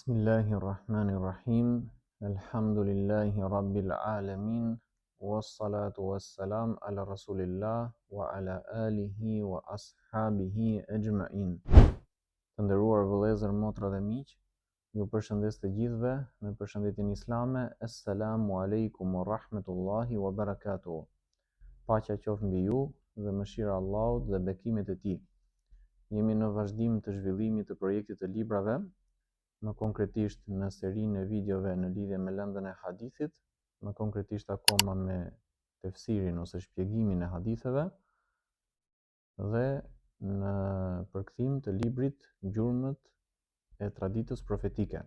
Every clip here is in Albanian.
Bismillahirrahmanirrahim. Alhamdulillahi rabbil alamin. Wassalatu wassalam ala rasulillah wa ala alihi wa ashabihi ajma'in. Të nderuar vëllezër, motra dhe miq, ju përshëndes të gjithëve me përshëndetjen islame. Assalamu alaikum wa rahmatullahi wa barakatuh. Paqja qoftë mbi ju dhe mëshira e Allahut dhe bekimet e tij. Jemi në vazhdim të zhvillimit të projektit të librave, më konkretisht në serinë e videove në lidhje me lëndën e hadithit, më konkretisht akoma me tefsirin ose shpjegimin e haditheve, dhe në përkthim të librit Gjurmët e traditës profetike.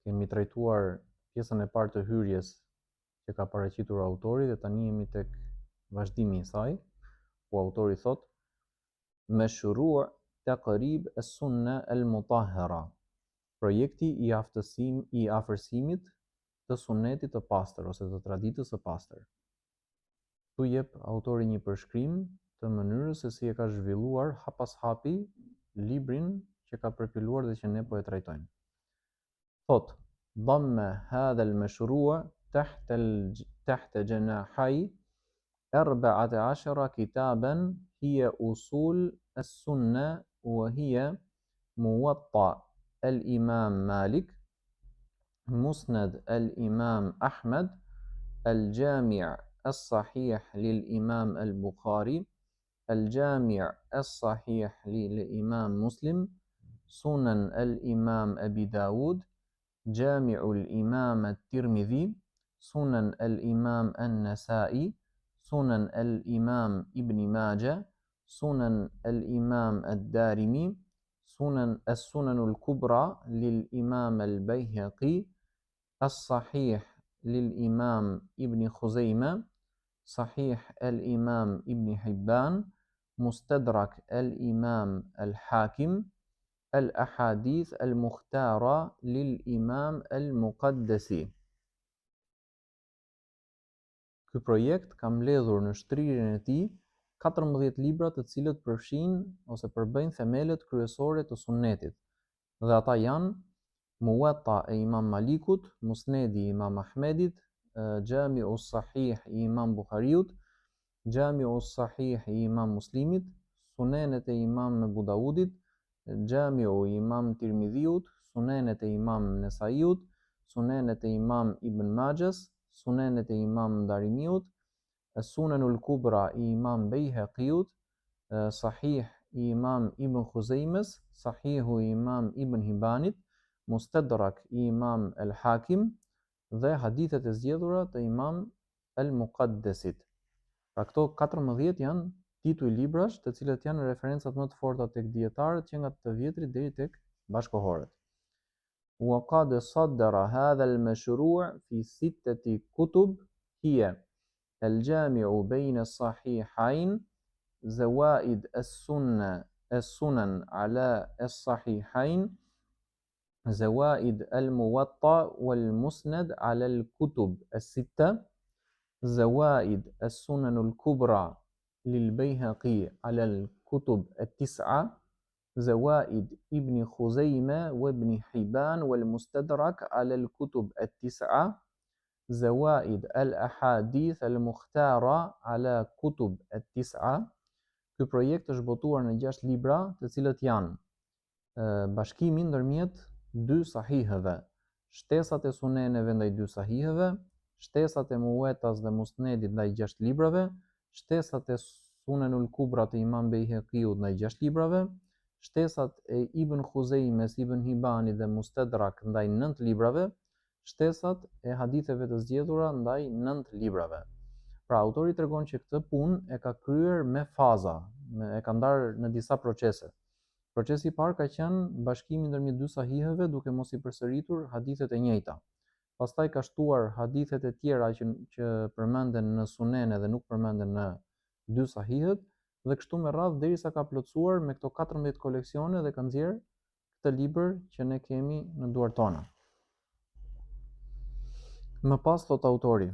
Kemi trajtuar pjesën e parë të hyrjes që ka paraqitur autori dhe tani jemi tek vazhdimi i saj, ku autori thot: Mashru' taqrib as-sunna al-mutahhara, projekti i afërsimit të sunetit të pastër ose të traditës së pastër. Tu jep autori një përshkrim të mënyrës se si e ka zhvilluar hap pas hapi librin që ka përpiluar dhe që ne po e trajtojmë. Thot: Damma hadha al-mashru' tahta janahi 14 kitaban hiya usul as-sunnah wa hiya Muwatta al-Imam Malik, Musnad al-Imam Ahmad, al-Jami' as-Sahih lil-Imam al-Bukhari, al-Jami' as-Sahih lil-Imam Muslim, Sunan al-Imam Abi Dawud, Jami' al-Imam at-Tirmidhi, Sunan al-Imam an-Nasa'i, Sunan al-Imam Ibn Majah, Sunan al-Imam ad-Darimi, Sunan al-Kubra lil-Imam al-Bayhaqi, as-Sahih lil-Imam Ibn Khuzaymah, Sahih al-Imam Ibn Hibban, Mustadrak al-Imam al-Hakim, al-Ahadith al-Mukhtara lil-Imam al-Muqaddasi. Ky projekt ka mbledhur në shtrirjen e tij 14 libra të cilët përfshin ose përbëjnë themelët kryesore të sunnetit. Dhe ata janë Muwatta e Imam Malikut, Musnedi i Imam Ahmedit, Jami'u Sahih i Imam Bukhariut, Jami'u Sahih i Imam Muslimit, Sunenet e Imam Abu Dawudit, Jami'u i Imam Tirmidhiut, Sunenet e Imam Nesaiut, Sunenet e Imam Ibn Majahs, Sunenet e Imam Darimiut, Sunanul Kubra i Imam Bayhaqiut, Sahih i Imam Ibn Khuzaymës, Sahihu i Imam Ibn Hibbanit, Mustadrak i Imam al-Hakim dhe hadithet e zgjedhura të Imam al-Muqaddasit. Pra këto 14 janë tituj librash të cilët janë referencat më të forta tek dietarët që nga të vjetrit deri tek bashkohorët. Wa qad saddara hadha al-mashru' fi 6 kutub hiya الجامع بين الصحيحين، زوائد السنن على الصحيحين، زوائد الموطأ والمسند على الكتب الستة، زوائد السنن الكبرى للبيهقي على الكتب التسعة، زوائد ابن خزيمة وابن حبان والمستدرك على الكتب التسعة، زوائد al-Ahadith al-Mukhtara ala Kutub at-Tis'a. Ky projekt është botuar në 6 libra, të cilët janë bashkimi ndërmjet 2 sahiheve, shtesat e suneneve ndaj 2 sahiheve, shtesat e Muwatas dhe Musnedit ndaj 6 librave, shtesat e Sunanul Kubra të Imam Bayhaqiut ndaj 6 librave, shtesat e Ibn Khuzejmes, Ibn Hibbanit dhe Mustadrak ndaj 9 librave, shtesat e haditheve të zgjedhura ndaj 9 librave. Pra autori tregon që këtë punë e ka kryer me faza, e ka ndarë në disa procese. Procesi i parë ka qenë bashkimi ndërmjet 2 sahiheve duke mos i përsëritur hadithet e njëjta. Pastaj ka shtuar hadithet e tjera që përmenden në sunene dhe nuk përmenden në 2 sahihet, dhe kështu me radhë derisa ka plotësuar me këto 14 koleksione dhe ka nxjerr këtë libër që ne kemi në duart tona. Më pas thot autori: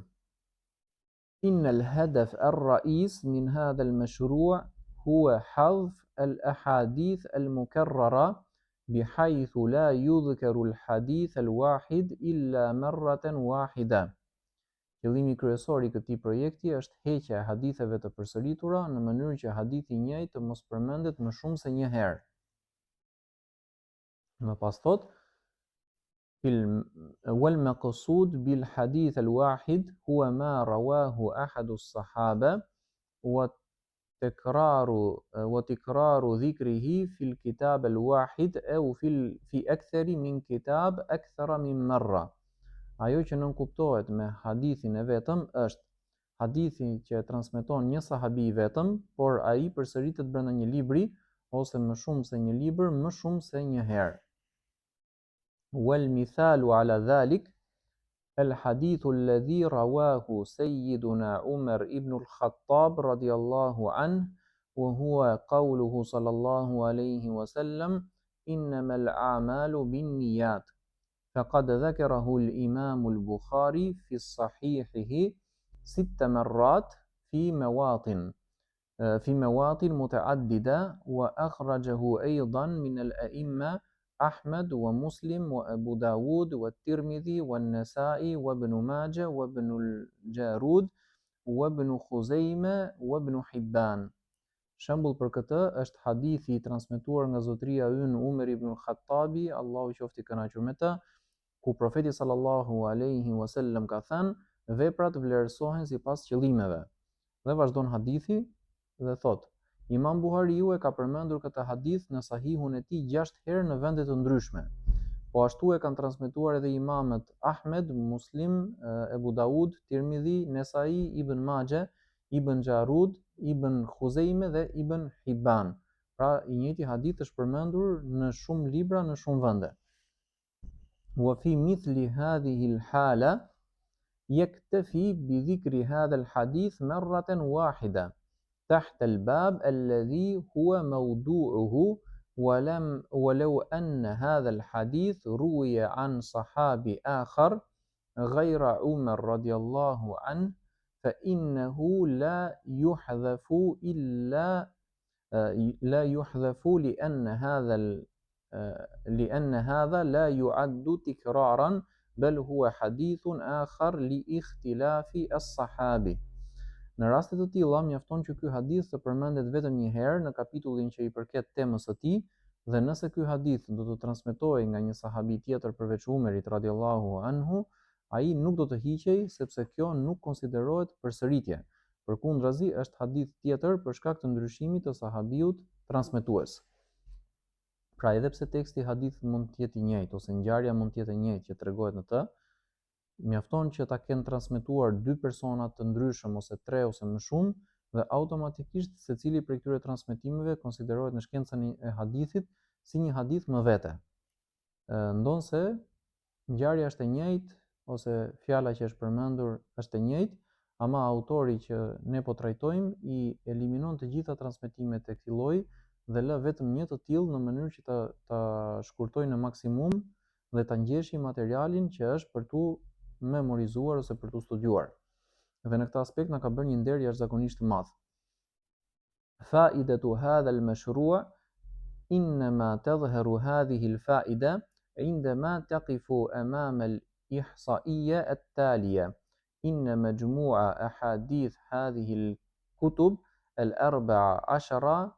Inna al-hadaf ar-ra'is min hadha al-mashru' huwa hadf al-ahadith al-mukarrara بحيث لا يذكر الحديث الواحد إلا مرة واحدة. Qëllimi kryesor I këtij projekti është heqja e haditheve të përsëritura në mënyrë që hadithi I njëjtë të mos përmendet më shumë se një herë. Më pas thot والمقصود بالحديث الواحد هو ما رواه أحد الصحابة وتكرار ذكره في الكتاب الواحد أو في أكثر من كتاب أكثر من مرة. Ajo që nënkuptohet me hadithin e vetëm është hadithi që transmeton një sahabi I vetëm, por ai përsëritet brenda një libri ose më shumë se një libër, më shumë se një herë. والمثال على ذلك الحديث الذي رواه سيدنا عمر ابن الخطاب رضي الله عنه وهو قوله صلى الله عليه وسلم إنما الأعمال بالنيات. فقد ذكره الإمام البخاري في صحيحه 6 مرات في مواطن متعددة وأخرجه أيضا من الأئمة أحمد ومسلم وأبو داود والترمذي والنسائي وابن ماجه وابن الجارود وابن خزيمة وابن حبان. Shembull për këtë është hadithi I transmetuar nga zotëria ynë Umar ibn al-Khattabi, Allahu qoftë I kënaqur me të, ku profeti sallallahu alaihi wasallam ka thënë, veprat vlerësohen sipas qëllimeve. Dhe vazhdon hadithi dhe thot, Imam Buhariu e ka përmendur këtë hadith në sahihun e tij 6 herë në vende të ndryshme. Po ashtu e kanë transmetuar edhe imamët Ahmed, Muslim, Ebu Daud, Tirmidhi, Nesai, Ibn Majah, Ibn Jarud, Ibn Khuzejme dhe Ibn Hibban. Pra I njëjti hadith është përmendur në shumë libra në shumë vende. وفي مثل هذه الحالة يكتفي بذكر هذا الحديث مرة واحدة تحت الباب الذي هو موضوعه ولو أن هذا الحديث روي عن صحابي آخر غير عمر رضي الله عنه فإنه لا يحذف لأن هذا لا يعد تكرارا بل هو حديث آخر لاختلاف الصحابي. Në raste të tilla mjafton që ky hadith të përmendet vetëm një herë në kapitullin që I përket temës së tij, dhe nëse ky hadith do të transmetohej nga një sahabi tjetër përveç Umerit radhiyallahu anhu, ai nuk do të hiqej sepse kjo nuk konsiderohet përsëritje. Përkundrazi është hadith tjetër për shkak të ndryshimit të sahabiut transmetues. Pra edhe pse teksti I hadithit mund të jetë I njëjtë ose ngjarja mund të jetë e njëjtë që tregohet në të, mjafton që ta kenë transmetuar 2 persona të ndryshëm ose 3 ose më shumë dhe automatikisht secili prej këtyre transmetimeve konsiderohet në shkencën e hadithit si një hadith më vete. Ndonse ngjarja është e njëjtë ose fjala që është përmendur është e njëjtë, ama autori që ne po trajtojmë I eliminon të gjitha transmetimet e këtij lloji dhe lë vetëm një të tillë në mënyrë që ta shkurtojë në maksimum dhe ta ngjeshë materialin që është për tu memorizuar ose për tu studiuar. Dhe në këtë aspekt na ka bërë një nder jashtëzakonisht të madh. Faidatu hadha al-mashru' inma tadhharu hadhihi al-fa'ida عندما تقف أمام الإحصائية التالية إن مجموع أحاديث هذه الكتب 14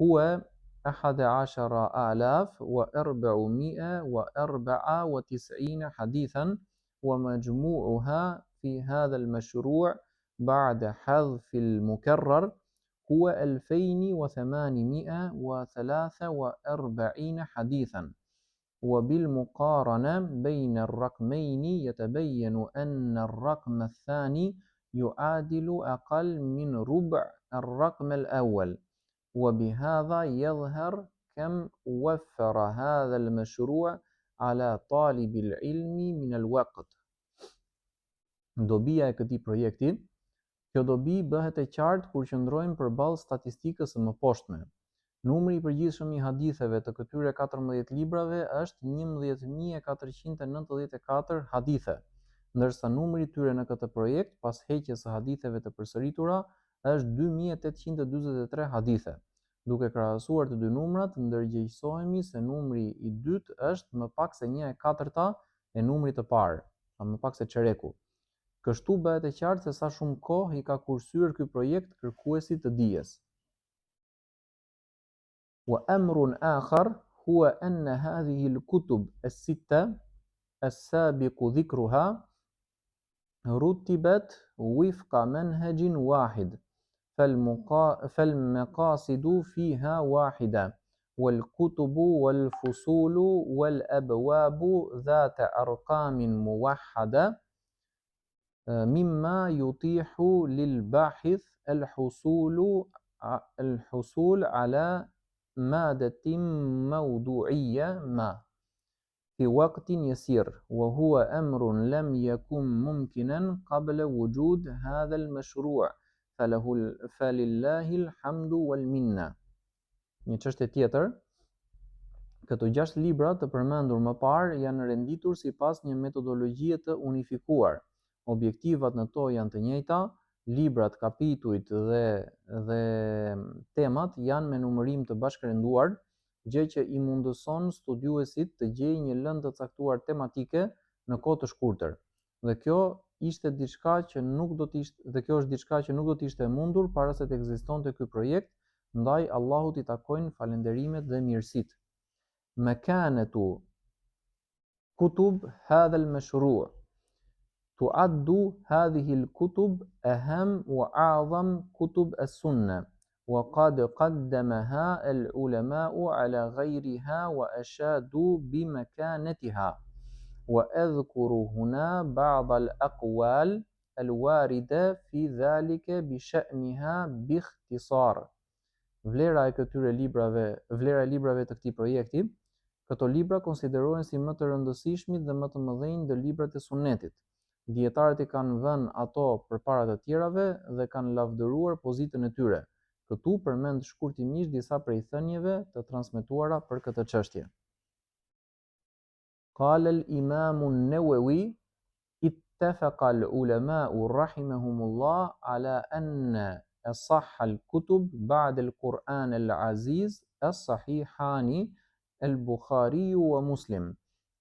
هو 11,494 حديثا ومجموعها في هذا المشروع بعد حذف المكرر هو 2843 حديثا. وبالمقارنة بين الرقمين يتبين أن الرقم الثاني يعادل أقل من ربع الرقم الأول وبهذا يظهر كم وفر هذا المشروع على طالب العلم من الوقت. Dobia e këtij projekti, kjo dobi bëhet e qartë kur qëndrojmë përballë statistikës së mëposhtme. Numri I përgjithshëm I haditheve të këtyre 14 librave është 11.494 hadithe, ndërsa numri I tyre në këtë projekt pas heqjes së haditheve të përsëritura është 2.843 hadithe. Duke krahasuar të dy numrat, ndërgjegjësohemi se numri i dytë është më pak se 1/4 e numrit të parë, më pak se çereku. Kështu bëhet e qartë se sa shumë kohë i ka kursyer ky projekt kërkuesit të dijes. وأمر آخر هو أن هذه الكتب الستة السابق ذكرها رتبت وفق منهج واحد فالمقاصد فيها واحدة والكتب والفصول والأبواب ذات أرقام موحدة مما يتيح للباحث الحصول على مادة موضوعية ما في وقت يسير وهو أمر لم يكن ممكنا قبل وجود هذا المشروع فلله الحمد والمنة. Një çështje tjetër, këto 6 libra të përmendur më parë janë renditur sipas një metodologjie të unifikuar. Objektivat në to janë të njëjta, librat, kapitujt dhe temat janë me numërim të bashkërenduar, gjë që i mundëson studiuesit të gjejë një lëndë të caktuar tematike në kohë të shkurtër. Dhe kjo është diçka që nuk do të ishte e mundur para se të ekzistonte ky projekt, ndaj Allahut i takojnë falënderimet dhe mirësitë. Makanatu kutub hadha al-mashru' تعد هذه الكتب أهم وأعظم كتب السنة وقد قدمها العلماء على غيرها وأشادوا بمكانتها وأذكر هنا بعض الأقوال الواردة في ذلك بشأنها باختصار. Vlera e librave të këtij projekti, këto libra konsiderohen si më të rëndësishmit dhe më të mëdhenj ndër librat e sunetit. Dietarët i kanë vënë ato përpara të tjerave dhe kanë lavdëruar pozitën e tyre. Këtu përmend shkurtimisht disa prej thënieve të transmetuara për këtë çështje. قال الإمام النووي اتفق العلماء رحمهم الله على أن أصح الكتب بعد القرآن العزيز الصحيحان البخاري ومسلم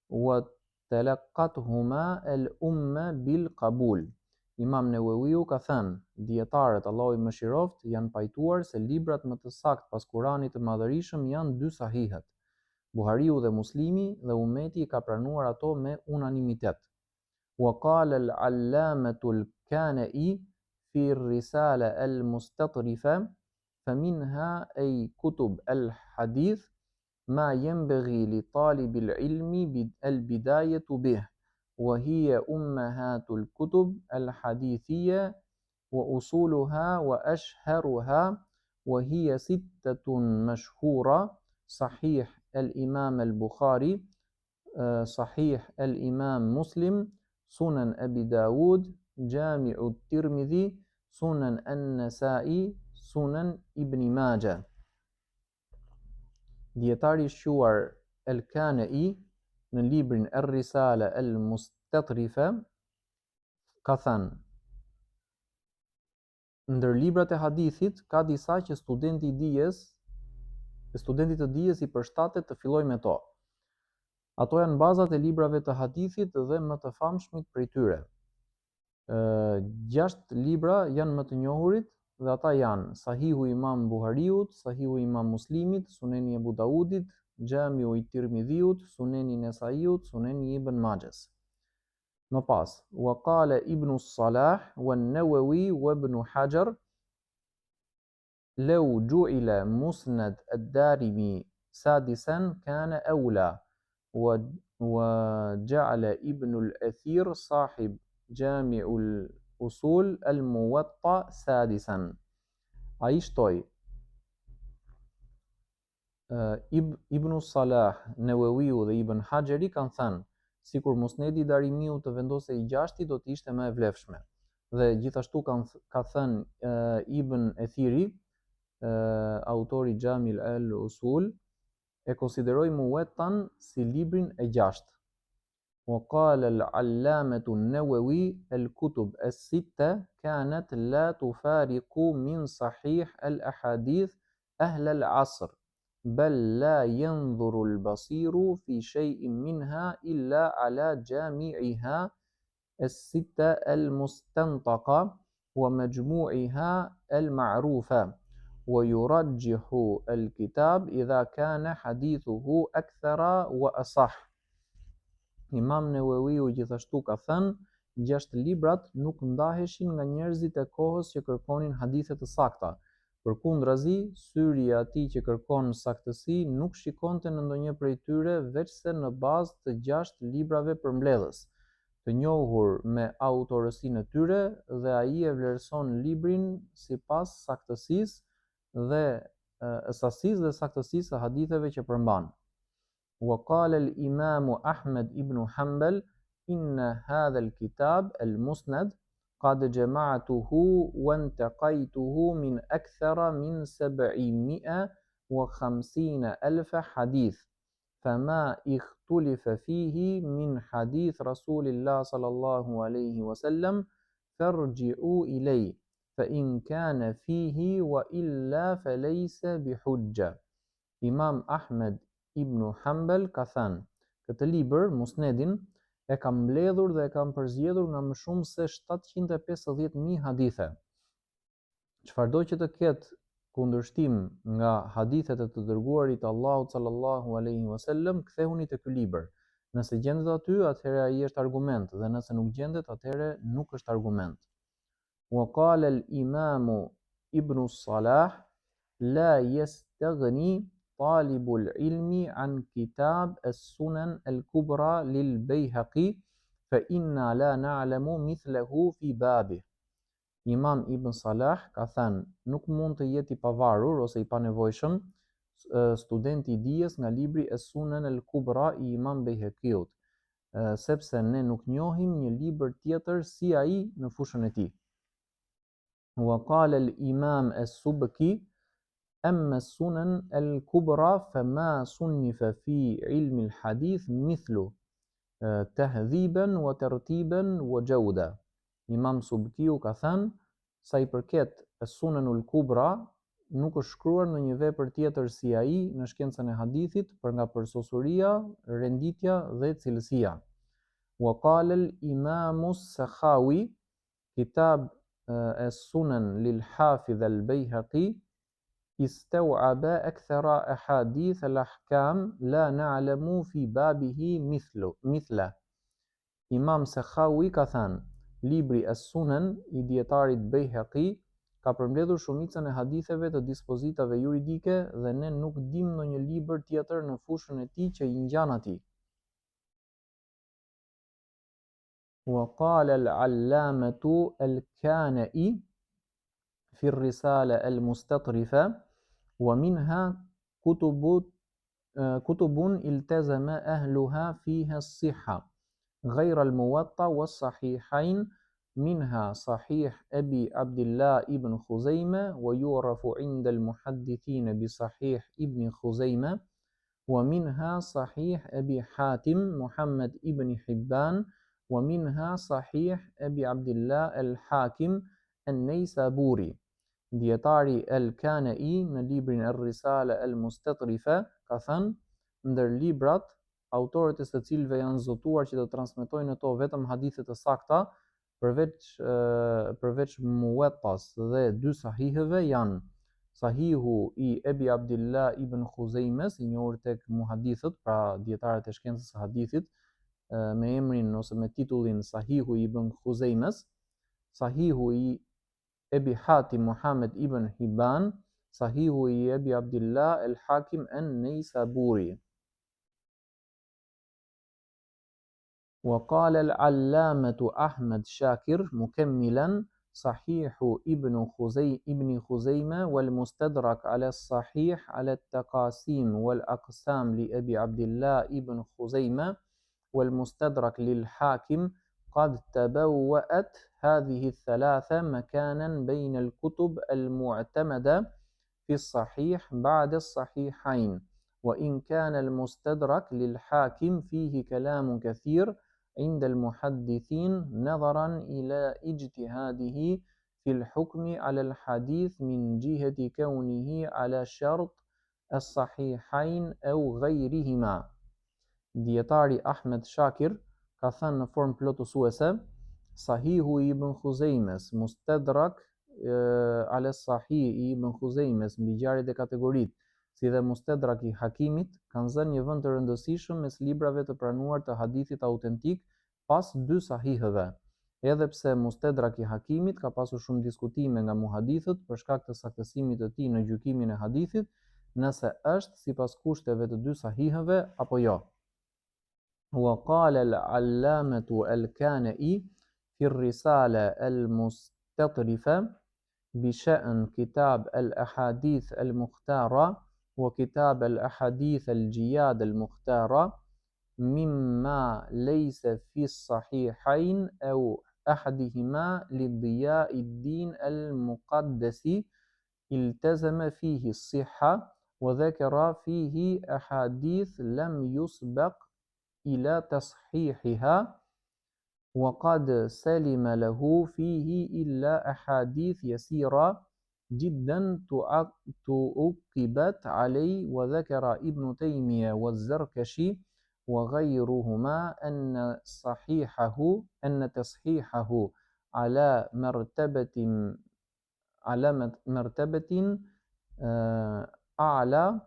وتلقتهما الأمة بالقبول. Imam Newawiu ka thënë, dietarët Allahu i mëshiroft janë pajtuar se librat më të saktë pas Kuranit të Madhërisëm janë dy sahihet, Buhariu dhe Muslimi, dhe ummeti i ka pranuar ato me unanimitet. وقال العلامة الكانئي في الرسالة المستطرفة فمنها أي كتب الحديث ما ينبغي لطالب العلم البداية به وهي أمهات الكتب الحديثية وأصولها وأشهرها وهي 6 مشهورة: صحيح الإمام البخاري، صحيح الإمام مسلم، سنن أبي داود، جامع الترمذي، سنن النسائي، سنن ابن ماجه. Dietari shquar El-Kanai në librin Er-Risala El-Mustatrifa ka thënë: ndër librat e hadithit ka disa që studenti të dijes i përshtatet të fillojë me to. Ato janë bazat e librave të hadithit dhe më të famshmit prej tyre. 6 libra janë më të njohurit dhe ata janë Sahihu Imam Buhariut, Sahihu Imam Muslimit, Suneni Abu Daudit, Gjamiu i Tirmidhiut, Suneni Nesaiut, Suneni Ibn Majës. Më pas, wa qala Ibn Salah wa Nawawi wa Ibn Hajar law ju'ila Musnad ad-Darimi sadisan kana awla وجعل ابن الأثير صاحب جامع الأصول الموطأ سادسا. Ai shtoi Ibn Salah, Newawiu dhe Ibn Hajeri kanë thënë, sikur Musnedi Darimiu të vendosej i 6-ti do të ishte më e vlefshme. Dhe gjithashtu ka thënë Ibn Ethiri, autori Gjamil al-Usul, e konsideroi Muwattan si librin e 6. وقال العلامة النووي الكتب الستة كانت لا تفارق من صحيح الأحاديث أهل العصر بل لا ينظر البصير في شيء منها إلا على جامعها الستة المستنطقة ومجموعها المعروفة ويرجح الكتاب إذا كان حديثه أكثر وأصح. Imam Newawiu gjithashtu ka thënë, 6 librat nuk ndaheshin nga njerëzit e kohës që kërkonin hadithe të sakta. Përkundrazi, syri i atij që kërkon saktësi nuk shikonte në ndonjë prej tyre veçse në bazë të 6 librave përmbledhës, të njohur me autorësinë e tyre, dhe ai e vlerëson librin sipas saktësisë dhe sasisë dhe saktësisë së haditheve që përmban. وقال الإمام أحمد بن حنبل إن هذا الكتاب المسند قد جمعته وانتقيته من أكثر من 750,000 حديث فما اختلف فيه من حديث رسول الله صلى الله عليه وسلم فارجعوا إليه فإن كان فيه وإلا فليس بحجة. Imam Ahmed Ibn Hanbal ka thënë, këtë libër, Musnedin, e kam mbledhur dhe e kam përzgjedhur nga më shumë se 750,000 hadithe. Çfarëdo që të ketë kundërshtim nga hadithet e të dërguarit Allahut sallallahu alaihi wasallam, kthehuni te ky libër. Nëse gjendet aty, atëherë ai është argument, dhe nëse nuk gjendet, atëherë nuk është argument. Wa qala al-Imam Ibn Salah la yastaghni طالب العلم عن كتاب السنن الكبرى للبيهقي فإنا لا نعلم مثله في بابه. Imam Ibn Salah ka thënë, nuk mund të jetë i pavarur ose i panevojshëm studenti i dijes nga libri Es-Sunan el-Kubra i Imam Bejheqiut, sepse ne nuk njohim një libër tjetër si ai në fushën e tij. Wa qala al-Imam as-Subki أما السنن الكبرى فما صنف في علم الحديث مثله تهذيبا وترتيبا وجودة. Imam Subkiu ka thënë, sa i përket Sunanul Kubra, nuk është shkruar në një vepër tjetër si ai në shkencën e hadithit, për nga përsosëria, renditja dhe cilësia. وقال الإمام السخاوي كتاب السنن للحافظ البيهقي استوعب أكثر أحاديث الأحكام لا نعلم في بابه مثله. Imam Sakhawi ka thënë, libri As-Sunan i dietarit Bejheqi ka përmbledhur shumicën e haditheve të dispozitave juridike dhe ne nuk dim ndonjë libër tjetër në fushën e tij që i ngjan atij. وقال العلامة الكانئي في الرسالة المستطرفة ومنها كتب التزم أهلها فيها الصحة غير الموطأ والصحيحين منها صحيح أبي عبد الله ابن خزيمة ويعرف عند المحدثين بصحيح ابن خزيمة ومنها صحيح أبي حاتم محمد ابن حبان ومنها صحيح أبي عبد الله الحاكم النيسابوري. Dietari El-Kanai në librin Er-Risale El-Mustatrifa ka thënë, ndër librat, autorët e së cilëve janë zotuar që të transmetojnë ato vetëm hadithe të sakta, përveç Muwattas dhe 2 sahiheve janë Sahihu i Ebi Abdillah ibn Khuzaimes, i njohur tek muhadithët, pra dietarët e shkencës së hadithit, me emrin ose me titullin Sahihu ibn Khuzaimes, Sahihu i Ebi Hatim Muhammad ibn Hibban, Sahihu i Ebi Abdillah el-Hakim an-Neysaburi. وقال العلامة أحمد شاكر مكملا صحيح ابن خزيمة والمستدرك على الصحيح على التقاسيم والأقسام لأبي عبد الله ابن خزيمة والمستدرك للحاكم قد تبوأت هذه الثلاثة مكانا بين الكتب المعتمدة في الصحيح بعد الصحيحين، وإن كان المستدرك للحاكم فيه كلام كثير عند المحدثين نظرا إلى اجتهاده في الحكم على الحديث من جهة كونه على شرط الصحيحين أو غيرهما. Dietari Ahmed Shakir ka thënë në formë plotësuese, Sahihu i Ibn Khuzejmes, Mustadrak ala Sahih i Ibn Khuzejmes, mbi ngjarjet e kategoritë, si dhe Mustadrak i Hakimit, kanë zënë një vend të rëndësishëm mes librave të pranuar të hadithit autentik pas dy sahihëve. Edhe pse Mustadrak i Hakimit ka pasur shumë diskutime nga muhadithët për shkak të saktësimit të tij në gjykimin e hadithit, nëse është sipas kushteve të dy sahihëve apo jo. وقال العلامة الكانئي في الرسالة المستطرفة بشأن كتاب الأحاديث المختارة وكتاب الأحاديث الجياد المختارة مما ليس في الصحيحين أو أحدهما لضياء الدين المقدس التزم فيه الصحة وذكر فيه أحاديث لم يسبق إلى تصحيحها وقد سلم له فيه إلا أحاديث يسيرة جدا تؤكبت عليه وذكر ابن تيمية والزركشي وغيرهما أن تصحيحه على مرتبة أعلى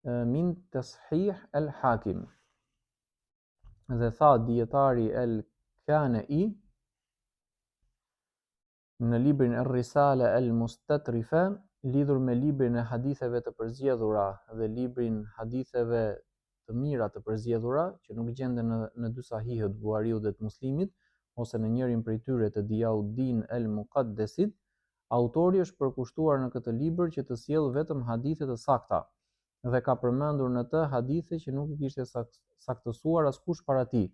من تصحيح الحاكم. Dhe tha dietari El-Kanai në librin Ar-Risala Al-Mustatrifa, lidhur me librin e haditheve të përzgjedhura dhe librin haditheve të mira të përzgjedhura, që nuk gjenden në dy sahihët Buhariut dhe të Muslimit, ose në njërin prej tyre të Diyauddin El-Muqaddesit, autori është përkushtuar në këtë libër që të sjellë vetëm hadithe të sakta, dhe ka përmendur në të hadithe që nuk I kishte saktësuar askush para tij.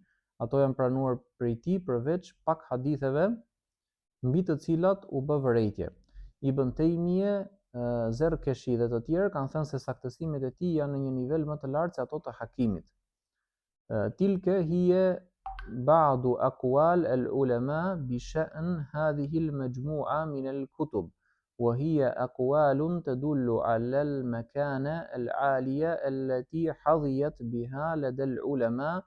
Ato janë pranuar prej tij përveç pak haditheve mbi të cilat u bë vërejtje. Ibn Taymije, Zerkeshi dhe të tjerë kanë thënë se saktësimet e tij janë në një nivel më të lartë se ato të Hakimit. Tilke hiye ba'du aqwal al-ulama bi sha'n hadhihi al-majmu'a min al-kutub. وهي أقوال تدل على المكانة العالية التي حظيت بها لدى العلماء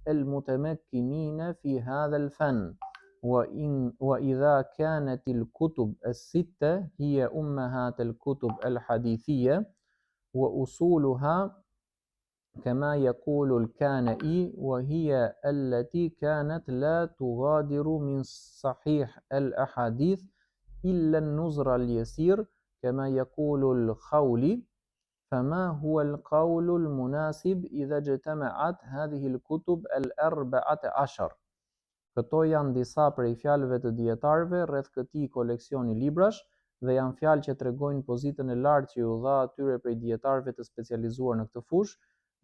المتمكنين في هذا الفن وإذا كانت الكتب الستة هي أمهات الكتب الحديثية وأصولها كما يقول الكانئي وهي التي كانت لا تغادر من صحيح الأحاديث إلا النظر اليسير كما يقول الخولي فما هو القول المناسب إذا اجتمعت هذه الكتب الأربعة عشر. Këto janë disa prej fjalëve të dietarëve rreth këtij koleksioni librash dhe janë fjalë që tregojnë pozitën e lartë që u dha atyre prej dietarëve të specializuar në këtë fushë,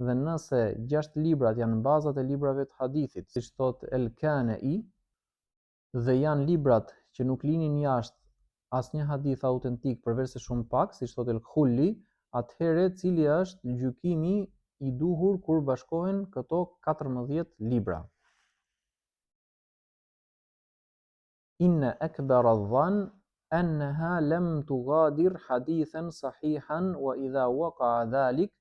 dhe nëse 6 librat janë bazat e librave të hadithit, siç thot El-Kanai, dhe janë librat që nuk linin jashtë asnjë hadith autentik përveç se shumë pak, siç thotë El-Khulli, atëherë cili është gjykimi I duhur kur bashkohen këto 14 libra? Inna akbar adh-dhann annaha lam tughadir hadithan sahihan wa idha waqa'a dhalik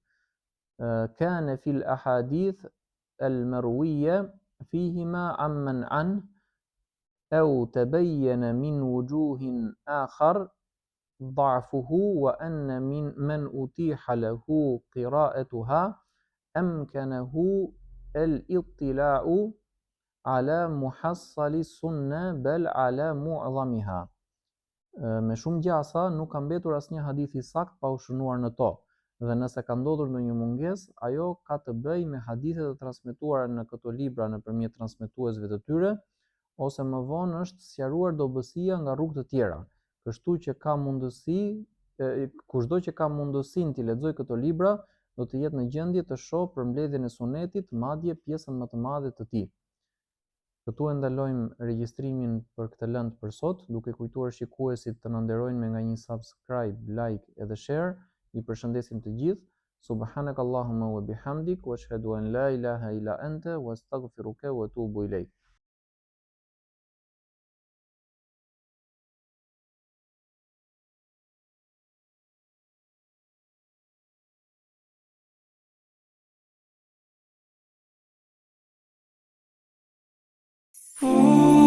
kana fi al-ahadith al-marwiyya fihima amman anhu أو تبين من وجوه آخر ضعفه وأن من أتيح له قراءتها أمكنه الاطلاع على محصل السنة بل على معظمها. Me shumë gjasa nuk ka mbetur asnjë hadith I sakt pa u shënuar në to, dhe nëse ka ndodhur ndonjë mungesë, ajo ka të bëjë me hadithet e transmetuara në këto libra nëpërmjet transmetuesve të tyre, ose më vonë është sqaruar dobësia nga rrugë të tjera. Kështu që kushdo që ka mundësinë të lexojë këto libra, do të jetë në gjendje të shohë përmbledhjen e sunetit, madje pjesën më të madhe të tij. Këtu e ndalojmë regjistrimin për këtë lëndë për sot, duke kujtuar shikuesit të na nderojnë me nga një subscribe, like edhe share. I përshëndesim të gjithë. Subhanakallahumma wa bihamdik wa ashhadu an la ilaha illa anta wa astaghfiruka wa atubu ilaik. Ooh.